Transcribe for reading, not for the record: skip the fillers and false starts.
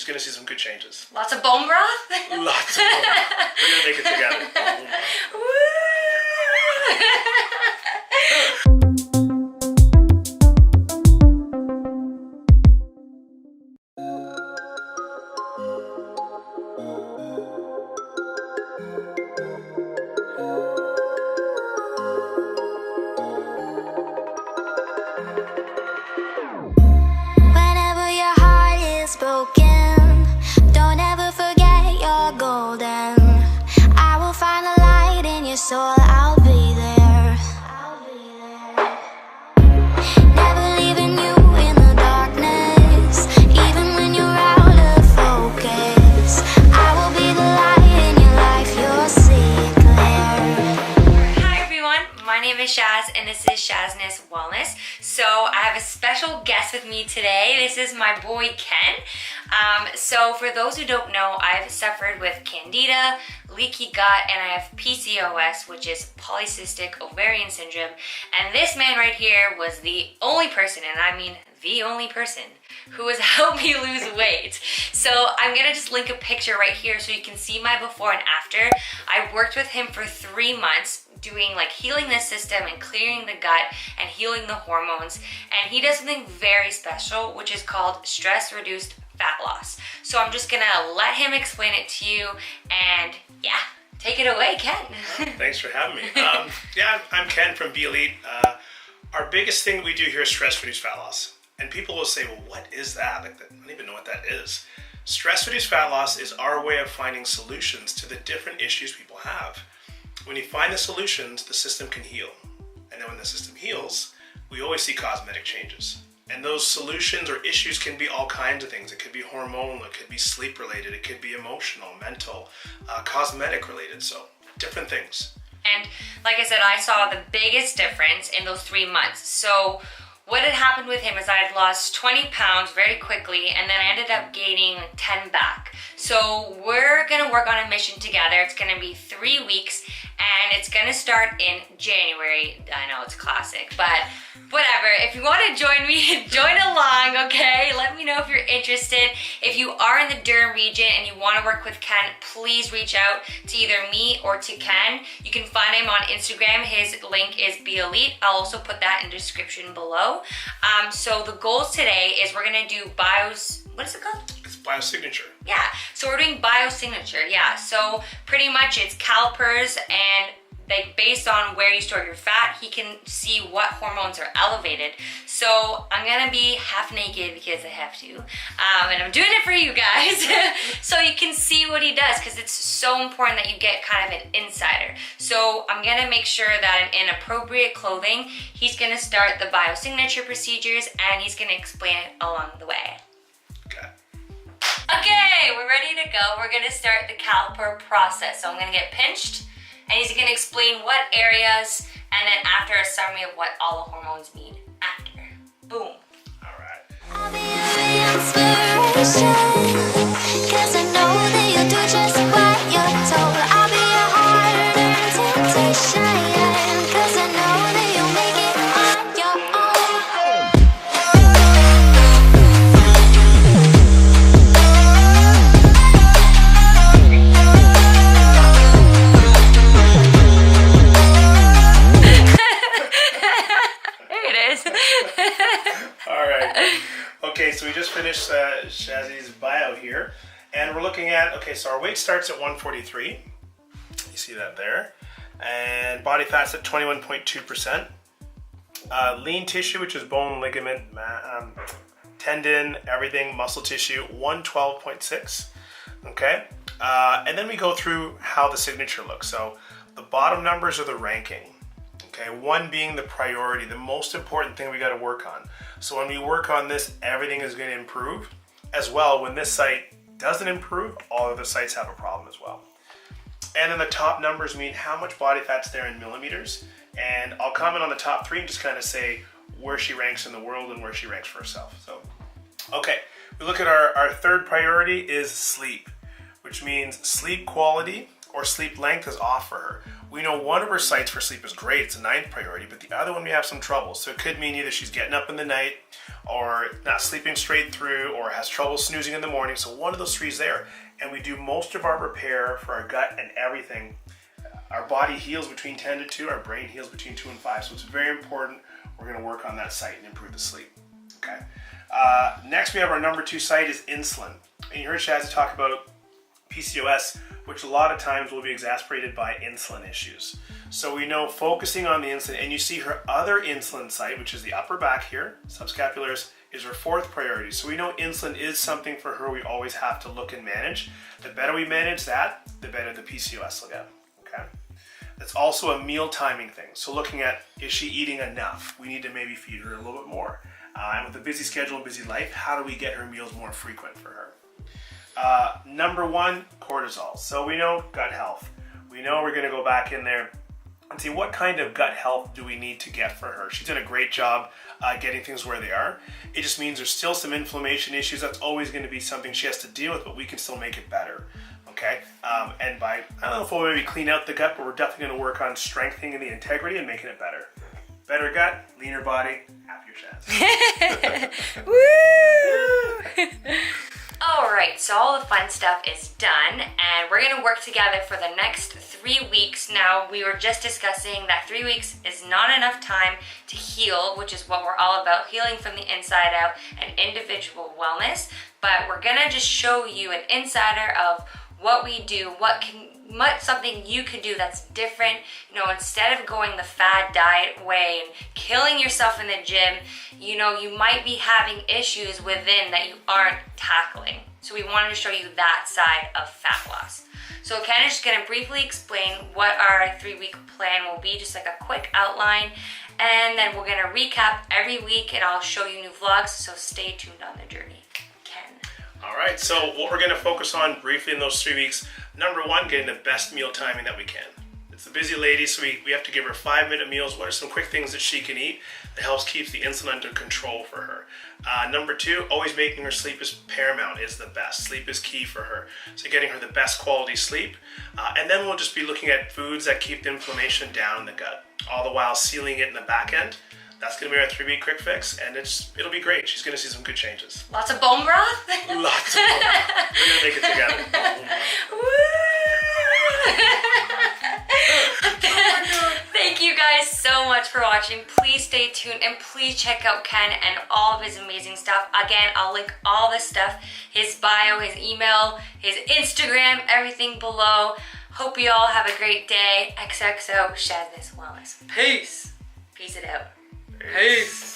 gonna see some good changes. Lots of bone broth? Lots of bone broth. We're gonna make it together. Whenever your heart is broken, don't ever forget you're golden. I will find the light in your soul, I'll be there. Never leaving you in the darkness, even when you're out of focus. I will be the light in your life, you'll see it clear. Hi everyone, my name is Shaz and this is Shazness Wellness. So I have a special guest with me today. This is my boy Ken. So for those who don't know, I've suffered with candida, leaky gut, and I have PCOS, which is polycystic ovarian syndrome. And this man right here was the only person, and I mean the only person, who has helped me lose weight. So I'm gonna just link a picture right here so you can see my before and after. I worked with him for 3 months doing like healing the system and clearing the gut and healing the hormones. And he does something very special, which is called stress reduced fat loss. So I'm just gonna let him explain it to you, and yeah, take it away, Ken. Thanks for having me. Yeah, I'm Ken from Be Elite. Our biggest thing we do here is stress-reduced fat loss. And people will say, well, what is that? Like, I don't even know what that is. Stress-reduced fat loss is our way of finding solutions to the different issues people have. When you find the solutions, the system can heal. And then when the system heals, we always see cosmetic changes. And those solutions or issues can be all kinds of things. It could be hormonal, it could be sleep related, it could be emotional, mental, cosmetic related, so different things. And like I said, I saw the biggest difference in those 3 months. So what had happened with him is I had lost 20 pounds very quickly, and then I ended up gaining 10 back. So we're gonna work on a mission together. It's gonna be 3 weeks, and it's gonna start in January. I know it's classic, but whatever. If you wanna join me, join along, okay? Let me know if you're interested. If you are in the Durham region and you wanna work with Ken, please reach out to either me or to Ken. You can find him on Instagram. His link is Be Elite. I'll also put that in the description below. So the goals today is we're gonna do what is it called? It's biosignature. Yeah, so we're doing biosignature, yeah. So pretty much it's calipers, and like based on where you store your fat, he can see what hormones are elevated. So I'm gonna be half naked because I have to, and I'm doing it for you guys, so you can see what he does, because it's so important that you get kind of an insider. So I'm gonna make sure that in appropriate clothing, he's gonna start the biosignature procedures, and he's gonna explain it along the way. Okay, we're ready to go. We're gonna start the caliper process. So I'm gonna get pinched, and he's gonna explain what areas, and then after a summary of what all the hormones mean after. Boom. All right. I'll be your inspiration, 'cause I know that you'll do just what you're told. I'll be your hard-earned temptation, 'cause I know that you'll make it on your own. Okay, so we just finished Shazzy's bio here, and we're looking at, okay, so our weight starts at 143. You see that there. And body fat's at 21.2%. Lean tissue, which is bone, ligament, tendon, everything, muscle tissue, 112.6. Okay, and then we go through how the signature looks. So the bottom numbers are the ranking. Okay, 1 being the priority, the most important thing we got to work on. So when we work on this, everything is going to improve. As well, when this site doesn't improve, all other sites have a problem as well. And then the top numbers mean how much body fat's there in millimeters. And I'll comment on the top 3 and just kind of say where she ranks in the world and where she ranks for herself. So, okay, we look at our third priority is sleep, which means sleep quality or sleep length is off for her. We know one of her sites for sleep is great, it's a 9th priority, but the other one we have some trouble. So it could mean either she's getting up in the night or not sleeping straight through or has trouble snoozing in the morning. So one of those three is there. And we do most of our repair for our gut and everything. Our body heals between 10 to 2, our brain heals between 2 and 5. So it's very important. We're gonna work on that site and improve the sleep, okay? Next we have our number 2 site is insulin. And you heard Shaz talk about PCOS, which a lot of times will be exacerbated by insulin issues. So we know focusing on the insulin, and you see her other insulin site, which is the upper back here, subscapularis, is her 4th priority. So we know insulin is something for her we always have to look and manage. The better we manage that, the better the PCOS will get, okay? It's also a meal timing thing. So looking at, is she eating enough? We need to maybe feed her a little bit more. And with a busy schedule and busy life, how do we get her meals more frequent for her? Number 1, cortisol. So we know gut health. We know we're gonna go back in there and see what kind of gut health do we need to get for her. She's done a great job getting things where they are. It just means there's still some inflammation issues. That's always gonna be something she has to deal with, but we can still make it better, okay? And by, I don't know if we'll maybe clean out the gut, but we're definitely gonna work on strengthening the integrity and making it better. Better gut, leaner body, happier Shaz. Woo! Alright, so all the fun stuff is done, and we're gonna work together for the next 3 weeks. Now, we were just discussing that 3 weeks is not enough time to heal, which is what we're all about, healing from the inside out and individual wellness. But we're gonna just show you an insider of what we do, what's something you can do that's different. You know, instead of going the fad diet way and killing yourself in the gym, you know, you might be having issues within that you aren't tackling. So we wanted to show you that side of fat loss. So Ken is just gonna briefly explain what our 3-week plan will be, just like a quick outline. And then we're gonna recap every week and I'll show you new vlogs, so stay tuned on the journey. Ken. All right, so what we're gonna focus on briefly in those 3 weeks, number 1, getting the best meal timing that we can. It's a busy lady, so we have to give her 5-minute meals. What are some quick things that she can eat that helps keep the insulin under control for her? Number 2, always making her sleep is paramount, is the best. Sleep is key for her. So getting her the best quality sleep. And then we'll just be looking at foods that keep the inflammation down in the gut, all the while sealing it in the back end. That's gonna be our 3-week quick fix, and it'll be great. She's gonna see some good changes. Lots of bone broth? Lots of bone broth. We're gonna make it together. Thank you guys so much for watching. Please stay tuned and please check out Ken and all of his amazing stuff. Again, I'll link all this stuff, his bio, his email, his Instagram, everything below. Hope you all have a great day. XOXO Shazness Wellness. Peace. Peace it out. Peace.